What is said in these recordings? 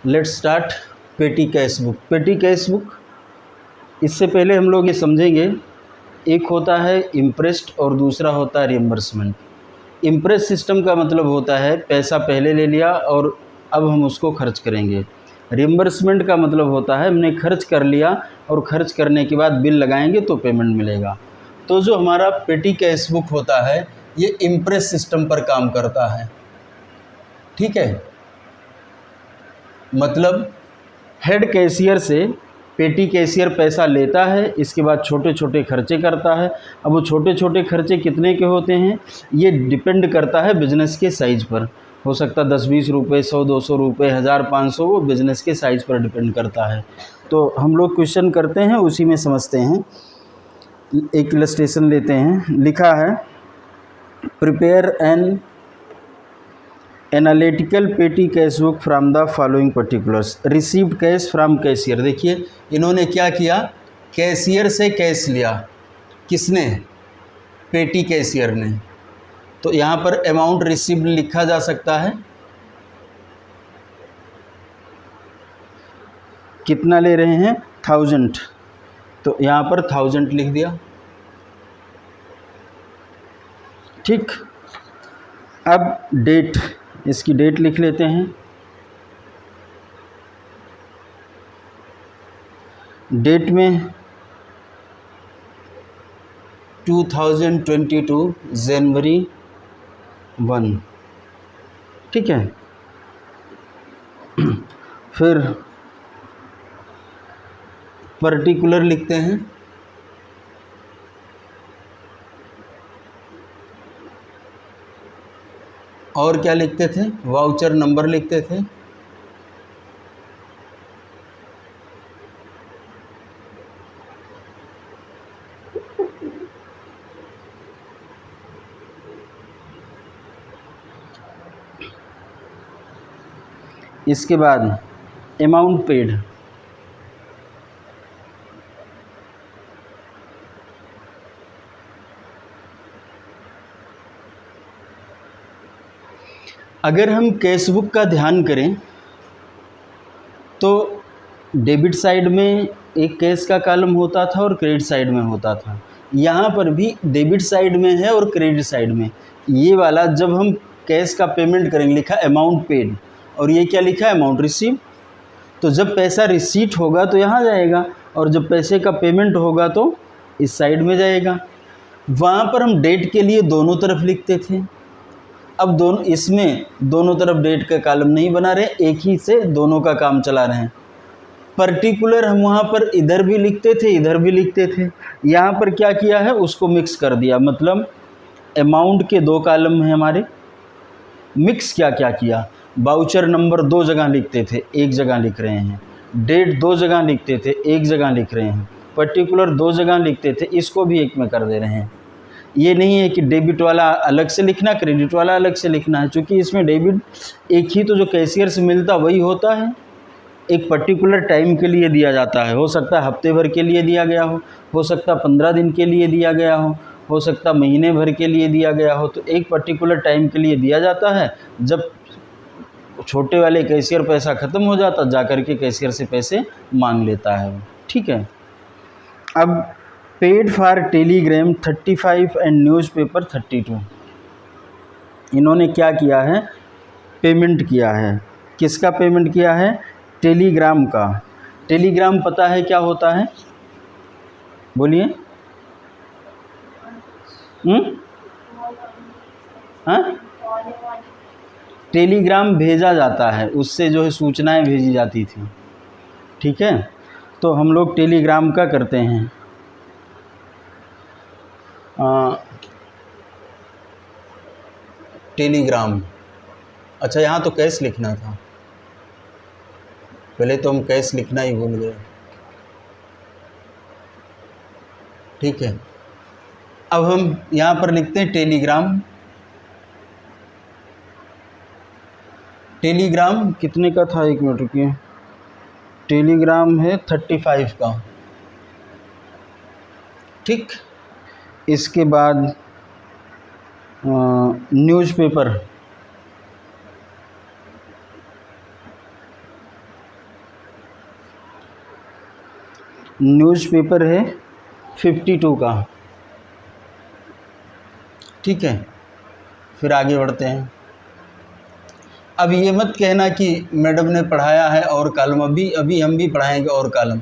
Let's start पेटी cash book. पेटी cash book, इससे पहले हम लोग ये समझेंगे, एक होता है इम्प्रेस्ड और दूसरा होता है रिम्बर्समेंट। इम्प्रेस सिस्टम का मतलब होता है पैसा पहले ले लिया और अब हम उसको खर्च करेंगे। रिम्बर्समेंट का मतलब होता है हमने खर्च कर लिया और खर्च करने के बाद बिल लगाएंगे तो पेमेंट मिलेगा। तो जो हमारा पेटी कैश बुक होता है ये इम्प्रेस सिस्टम पर काम करता है। ठीक है, मतलब हेड कैशियर से पेटी कैशियर पैसा लेता है, इसके बाद छोटे छोटे खर्चे करता है। अब वो छोटे छोटे खर्चे कितने के होते हैं ये डिपेंड करता है बिज़नेस के साइज़ पर। हो सकता है 10-20 रुपये, 100-200 रुपये, 1000-500, वो बिज़नेस के साइज़ पर डिपेंड करता है। तो हम लोग क्वेश्चन करते हैं, उसी में समझते हैं। एक इलस्ट्रेशन लेते हैं, लिखा है प्रिपेयर एन एनालिटिकल पेटी cash book from the following particulars. Received cash from cashier. देखिए इन्होंने क्या किया, कैशियर से कैश लिया। किसने? पेटी कैशियर ने। तो यहाँ पर अमाउंट रिसीव्ड लिखा जा सकता है, कितना ले रहे हैं 1000, तो यहाँ पर 1000 लिख दिया। ठीक, अब डेट, इसकी डेट लिख लेते हैं। डेट में 2022 जनवरी 1। ठीक है, फिर पर्टिकुलर लिखते हैं, और क्या लिखते थे, वाउचर नंबर लिखते थे। इसके बाद अमाउंट पेड, अगर हम कैश बुक का ध्यान करें तो डेबिट साइड में एक कैश का कॉलम होता था और क्रेडिट साइड में होता था। यहाँ पर भी डेबिट साइड में है और क्रेडिट साइड में। ये वाला जब हम कैश का पेमेंट करेंगे, लिखा अमाउंट पेड, और ये क्या लिखा है, अमाउंट रिसीव। तो जब पैसा रिसीट होगा तो यहाँ जाएगा, और जब पैसे का पेमेंट होगा तो इस साइड में जाएगा। वहाँ पर हम डेट के लिए दोनों तरफ लिखते थे। अब दोनों, इसमें दोनों तरफ डेट का कॉलम नहीं बना रहे, एक ही से दोनों का काम चला रहे हैं। पर्टिकुलर हम वहाँ पर इधर भी लिखते थे, इधर भी लिखते थे। यहाँ पर क्या किया है, उसको मिक्स कर दिया। मतलब अमाउंट के 2 कॉलम हैं हमारे, मिक्स क्या क्या किया, वाउचर नंबर 2 जगह लिखते थे, एक जगह लिख रहे हैं। डेट 2 जगह लिखते थे, एक जगह लिख रहे हैं। पर्टिकुलर 2 जगह लिखते थे, इसको भी एक में कर दे रहे हैं। ये नहीं है कि डेबिट वाला अलग से लिखना, क्रेडिट वाला अलग से लिखना है, क्योंकि इसमें डेबिट एक ही तो जो कैशियर से मिलता वही होता है, एक पर्टिकुलर टाइम के लिए दिया जाता है। हो सकता है हफ्ते भर के लिए दिया गया हो सकता है 15 दिन के लिए दिया गया हो सकता है महीने भर के लिए दिया गया हो। तो एक पर्टिकुलर टाइम के लिए दिया जाता है। जब छोटे वाले कैशियर पैसा ख़त्म हो जाता, जा कर के कैशियर से पैसे मांग लेता है। ठीक है, अब paid for Telegram 35 and newspaper 32। इन्होंने क्या किया है, पेमेंट किया है। किसका पेमेंट किया है, टेलीग्राम का। टेलीग्राम पता है क्या होता है, बोलिए। हाँ, टेलीग्राम भेजा जाता है, उससे जो है सूचनाएं भेजी जाती थी। ठीक है, तो हम लोग टेलीग्राम का करते हैं। टेलीग्राम, अच्छा यहाँ तो कैश लिखना था, पहले तो हम कैश लिखना ही भूल गए। ठीक है, अब हम यहाँ पर लिखते हैं टेलीग्राम। टेलीग्राम कितने का था, 1 मिनट रुकिए। टेलीग्राम है 35 का। ठीक, इसके बाद न्यूज़पेपर न्यूज़पेपर है 52 का। ठीक है, फिर आगे बढ़ते हैं। अब ये मत कहना कि मैडम ने पढ़ाया है और कॉलम, अभी हम भी पढ़ाएंगे और कॉलम,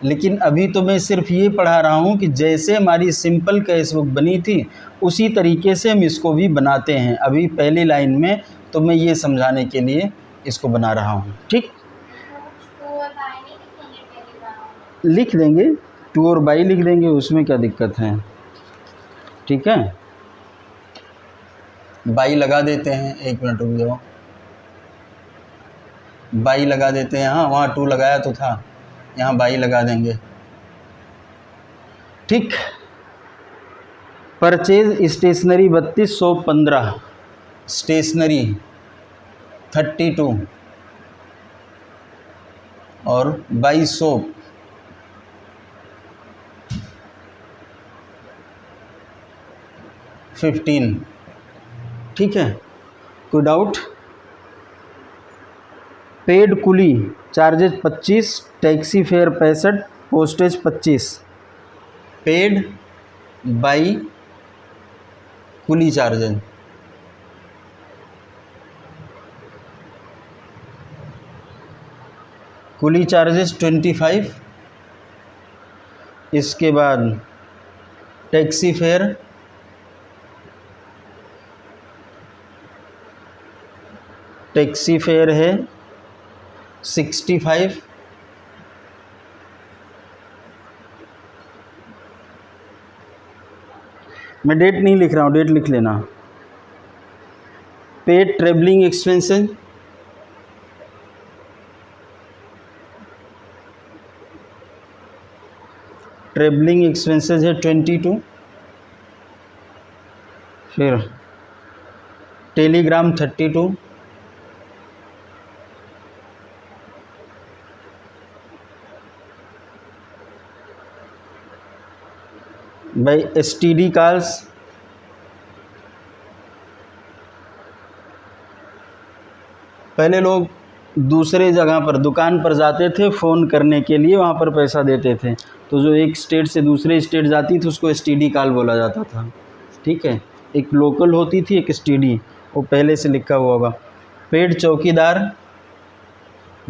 लेकिन अभी तो मैं सिर्फ ये पढ़ा रहा हूँ कि जैसे हमारी सिंपल कैश बुक बनी थी उसी तरीके से हम इसको भी बनाते हैं। अभी पहली लाइन में तो मैं ये समझाने के लिए इसको बना रहा हूँ। ठीक, लिख देंगे, टू और बाई लिख देंगे, उसमें क्या दिक्कत है। ठीक है, बाई लगा देते हैं, 1 मिनट रुक जाओ, बाई लगा देते हैं। हाँ, वहाँ 2 लगाया तो था, यहाँ बाई लगा देंगे। ठीक, परचेज स्टेशनरी 3215, स्टेशनरी 32 और बाई सोप 15। ठीक है, कोई doubt? Paid coolie charges 25, taxi fare 65, postage 25। Paid by coolie charges, coolie charges 25। इसके बाद टैक्सी फेयर है 65। मैं डेट नहीं लिख रहा हूँ, डेट लिख लेना। पेड ट्रेवलिंग एक्सपेंसेस है 22। फिर टेलीग्राम 32, भाई STD कॉल्स पहले लोग दूसरे जगह पर दुकान पर जाते थे फ़ोन करने के लिए, वहाँ पर पैसा देते थे, तो जो एक स्टेट से दूसरे स्टेट जाती थी उसको STD कॉल बोला जाता था। ठीक है, एक लोकल होती थी, एक STD, वो पहले से लिखा हुआ होगा। पेड चौकीदार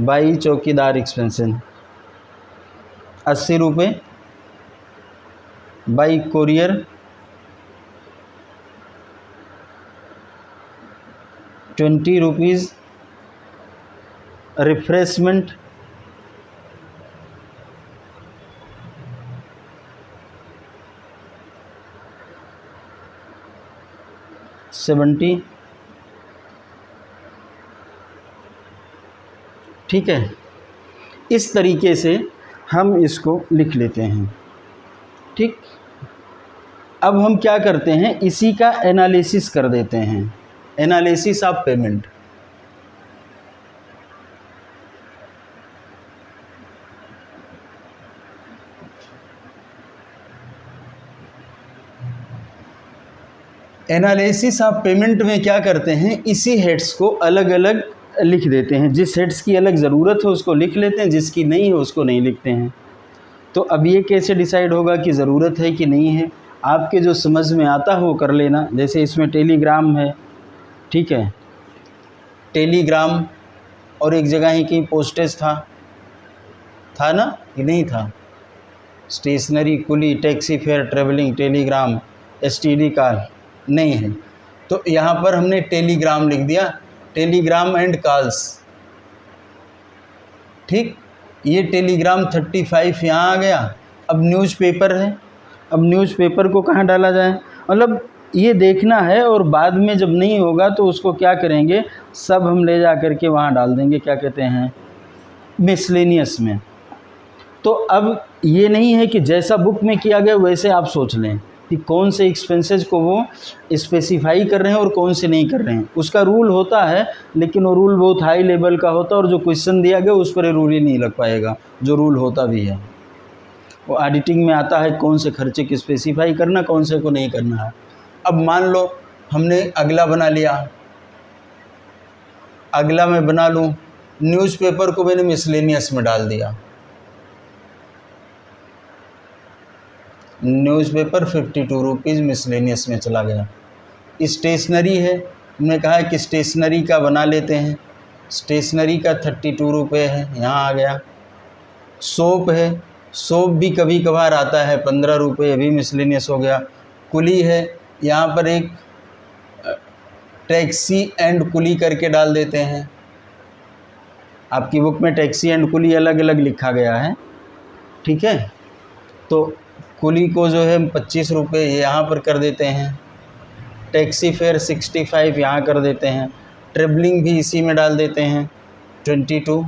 बाई चौकीदार एक्सपेंसेस 80 रुपये, बाई कोरियर 20 रुपीज़, रिफ्रेशमेंट 70। ठीक है, इस तरीके से हम इसको लिख लेते हैं। ठीक, अब हम क्या करते हैं, इसी का एनालिसिस कर देते हैं, analysis of payment. Analysis of payment में क्या करते हैं, इसी हेड्स को अलग अलग लिख देते हैं। जिस हेड्स की अलग ज़रूरत है उसको लिख लेते हैं, जिसकी नहीं है उसको नहीं लिखते हैं। तो अब ये कैसे डिसाइड होगा कि ज़रूरत है कि नहीं है? आपके जो समझ में आता हो कर लेना। जैसे इसमें टेलीग्राम है, ठीक है, टेलीग्राम, और एक जगह ही की पोस्टेज था ना कि नहीं था? स्टेशनरी, कुली, taxi fare, travelling, telegram, STD call नहीं है, तो यहाँ पर हमने टेलीग्राम लिख दिया, टेलीग्राम एंड कॉल्स। ठीक, ये टेलीग्राम 35 यहाँ आ गया। अब न्यूज़पेपर है, अब न्यूज़पेपर को कहाँ डाला जाए, मतलब ये देखना है, और बाद में जब नहीं होगा तो उसको क्या करेंगे, सब हम ले जा कर के वहाँ डाल देंगे, क्या कहते हैं, मिसलेनियस में। तो अब ये नहीं है कि जैसा बुक में किया गया वैसे आप सोच लें कि कौन से एक्सपेंसेस को वो स्पेसिफाई कर रहे हैं और कौन से नहीं कर रहे हैं। उसका रूल होता है, लेकिन वो रूल बहुत हाई लेवल का होता है, और जो क्वेश्चन दिया गया उस पर रूल ही नहीं लग पाएगा, जो रूल होता भी है। वो ऑडिटिंग में आता है कौन से खर्चे की स्पेसिफाई करना, कौन से को नहीं करना है। अब मान लो हमने अगला बना लिया, अगला मैं बना लूँ, न्यूज़पेपर को मैंने मिसलेनियस में डाल दिया, न्यूज़पेपर 52 रुपीज़ मिसलेनियस में चला गया। स्टेशनरी है, हमने कहा कि स्टेशनरी का बना लेते हैं, स्टेशनरी का 32 रुपये है, यहाँ आ गया। सोप है, सोप भी कभी कभार आता है 15 रुपये, भी मिसलेनियस हो गया। कुली है, यहाँ पर एक टैक्सी एंड कुली करके डाल देते हैं। आपकी बुक में टैक्सी एंड कुली अलग अलग लिखा गया है, ठीक है। तो कुली को जो है 25 रुपये यहाँ पर कर देते हैं। टैक्सी फेयर 65 यहाँ कर देते हैं। ट्रेवलिंग भी इसी में डाल देते हैं 22,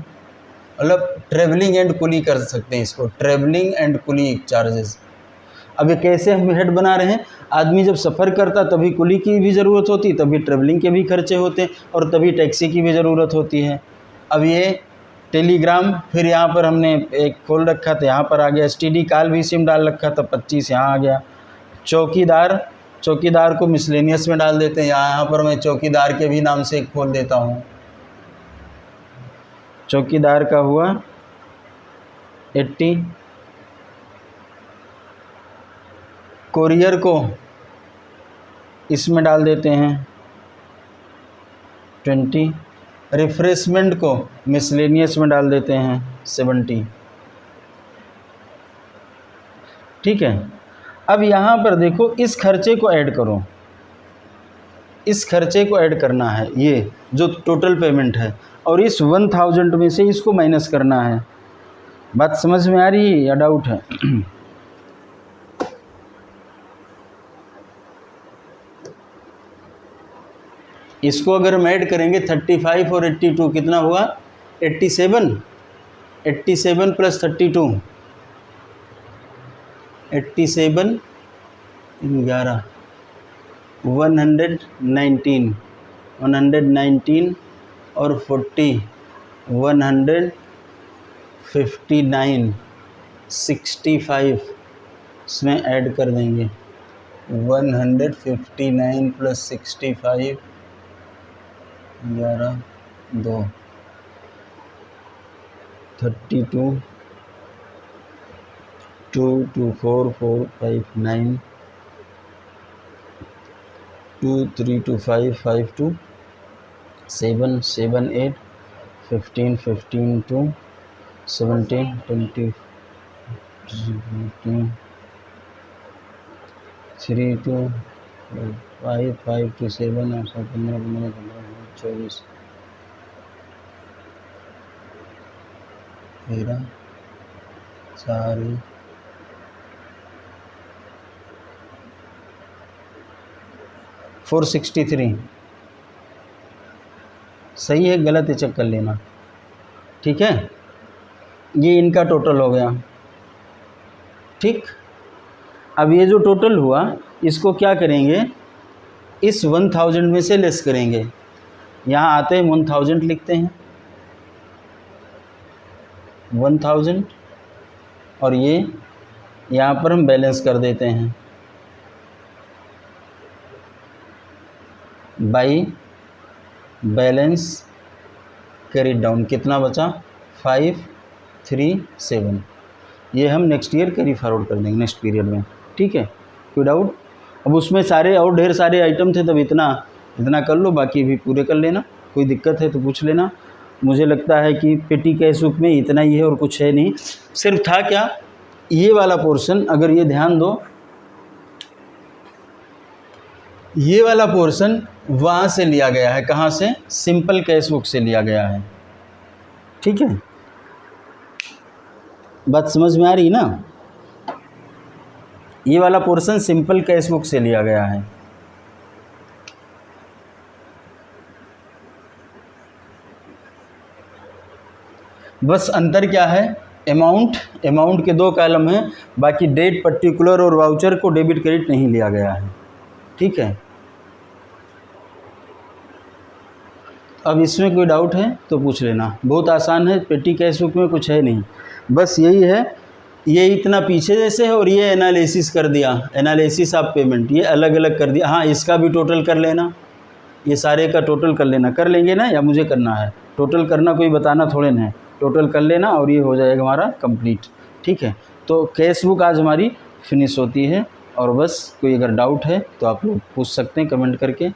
मतलब ट्रेवलिंग एंड कुली कर सकते हैं इसको, ट्रेवलिंग एंड कुली चार्जेस। अब ये कैसे हम हेड बना रहे हैं, आदमी जब सफ़र करता तभी कुली की भी ज़रूरत होती, तभी ट्रेवलिंग के भी खर्चे होते हैं और तभी टैक्सी की भी ज़रूरत होती है। अब ये टेलीग्राम, फिर यहाँ पर हमने एक खोल रखा था, यहाँ पर आ गया। STD कॉल भी सिम डाल रखा था 25, यहाँ आ गया। चौकीदार, चौकीदार को मिसलेनियस में डाल देते हैं, यहाँ पर मैं चौकीदार के भी नाम से एक खोल देता हूँ। चौकीदार का हुआ 80। कोरियर को इसमें डाल देते हैं 20। रिफ्रेशमेंट को मिसलेनियस में डाल देते हैं 70, ठीक है। अब यहाँ पर देखो, इस खर्चे को ऐड करो, इस खर्चे को ऐड करना है, ये जो टोटल पेमेंट है, और इस 1000 में से इसको माइनस करना है। बात समझ में आ रही है या डाउट है? इसको अगर हम ऐड करेंगे 35 और 82 कितना हुआ? 87। 87 प्लस 32, 87 11, 119, 119 और 40, 159, 65 इसमें ऐड कर देंगे। 159 प्लस 65 11 2 32 2 2 4 4 5 9 2 3 2 5 5 2 7 7 8 15 15 2 17 20 3 2 5 5 2 7 8 15 24 13 4 463 सही है, गलत है चेक कर लेना, ठीक है। ये इनका टोटल हो गया, ठीक। अब ये जो टोटल हुआ इसको क्या करेंगे, इस 1000 में से लेस करेंगे। यहाँ आते हैं 1000 लिखते हैं, 1000, और ये यहाँ पर हम बैलेंस कर देते हैं बाई बैलेंस कैरी डाउन। कितना बचा? 537। ये हम नेक्स्ट ईयर कैरी फॉरवर्ड कर देंगे नेक्स्ट पीरियड में, ठीक है। कोई डाउट? अब उसमें सारे और ढेर सारे आइटम थे, तब इतना कर लो, बाकी भी पूरे कर लेना। कोई दिक्कत है तो पूछ लेना। मुझे लगता है कि पेटी कैश बुक में इतना ही है और कुछ है नहीं। सिर्फ था क्या, ये वाला पोर्शन, अगर ये ध्यान दो, ये वाला पोर्शन वहाँ से लिया गया है। कहाँ से? सिंपल कैश बुक से लिया गया है, ठीक है। बात समझ में आ रही ना? ये वाला पोर्शन सिंपल कैश बुक से लिया गया है। बस अंतर क्या है, अमाउंट के 2 कॉलम हैं, बाकी डेट, पर्टिकुलर और वाउचर को डेबिट क्रेडिट नहीं लिया गया है, ठीक है। अब इसमें कोई डाउट है तो पूछ लेना, बहुत आसान है, पेटी कैश बुक में कुछ है नहीं, बस यही है। ये इतना पीछे जैसे है और ये एनालिसिस कर दिया, एनालिसिस ऑफ पेमेंट, ये अलग अलग कर दिया। हाँ, इसका भी टोटल कर लेना, ये सारे का टोटल कर लेना। कर लेंगे ना, या मुझे करना है? टोटल करना कोई बताना थोड़े ना है, टोटल कर लेना और ये हो जाएगा हमारा कंप्लीट, ठीक है। तो कैश बुक आज हमारी फिनिश होती है। और बस कोई अगर डाउट है तो आप लोग पूछ सकते हैं कमेंट करके।